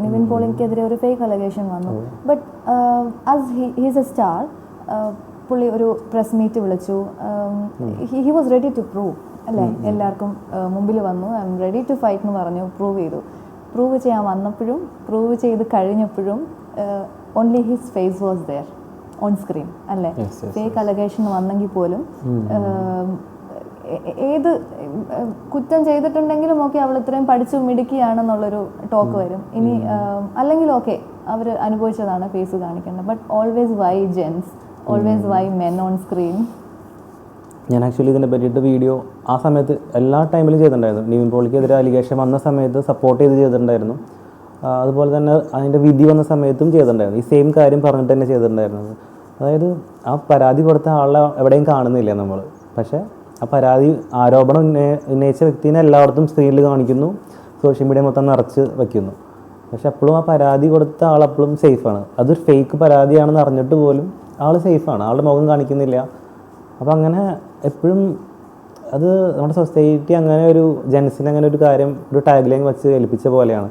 നിവിൻ പോളിക്കെതിരെ ഒരു fake allegation വന്നു. But as he's a star, പുള്ളി ഒരു പ്രസ് മീറ്റ് വിളിച്ചു. He was ready to prove അല്ലേ, എല്ലാവർക്കും മുമ്പിൽ വന്നു. I'm ready to fight എന്ന് പറഞ്ഞു, പ്രൂവ് ചെയ്തു. പ്രൂവ് ചെയ്യാൻ വന്നപ്പോഴും പ്രൂവ് ചെയ്ത് കഴിഞ്ഞപ്പോഴും only his face was there on screen അല്ലേ. ഫേക്ക് അലഗേഷൻ വന്നെങ്കിൽ പോലും ഏത് കുറ്റം ചെയ്തിട്ടുണ്ടെങ്കിലും ഓക്കെ അവൾ ഇത്രയും പഠിച്ചു മിടുക്കിയാണെന്നുള്ളൊരു ടോക്ക് വരും. ഇനി അല്ലെങ്കിൽ ഓക്കെ അവർ അനുഭവിച്ചതാണ് ഫേസ് കാണിക്കേണ്ടത്. But always why gents, always why men on screen. ഞാൻ ആക്ച്വലി ഇതിനെ പറ്റിയിട്ട് വീഡിയോ ആ സമയത്ത് എല്ലാ ടൈമിലും ചെയ്തിട്ടുണ്ടായിരുന്നു. നിവിൻ പോളിക്കെതിരെ അലിഗേഷൻ വന്ന സമയത്ത് സപ്പോർട്ട് ചെയ്തിട്ടുണ്ടായിരുന്നു. അതുപോലെ തന്നെ അതിൻ്റെ വിധി വന്ന സമയത്തും ചെയ്തിട്ടുണ്ടായിരുന്നു. ഈ സെയിം കാര്യം പറഞ്ഞിട്ട് തന്നെ ചെയ്തിട്ടുണ്ടായിരുന്നത്. അതായത് ആ പരാതി കൊടുത്ത ആളെ എവിടെയും കാണുന്നില്ല നമ്മൾ. പക്ഷേ ആ പരാതി ആരോപണം ഉന്നയിച്ച വ്യക്തിനെ എല്ലായിടത്തും സ്ക്രീനിൽ കാണിക്കുന്നു, സോഷ്യൽ മീഡിയ മൊത്തം നിറച്ച് വയ്ക്കുന്നു. പക്ഷെ അപ്പോഴും ആ പരാതി കൊടുത്ത ആളെപ്പോഴും സേഫാണ്. അതൊരു ഫേക്ക് പരാതിയാണെന്ന് അറിഞ്ഞിട്ട് പോലും ആൾ സേഫാണ്, ആളുടെ മുഖം കാണിക്കുന്നില്ല. അപ്പോൾ അങ്ങനെ എപ്പോഴും അത് നമ്മുടെ സൊസൈറ്റി അങ്ങനെ ഒരു ജെൻസിന് അങ്ങനെ ഒരു കാര്യം ഒരു ടാഗ് ലൈൻ വെച്ച് ഏൽപ്പിച്ച പോലെയാണ്.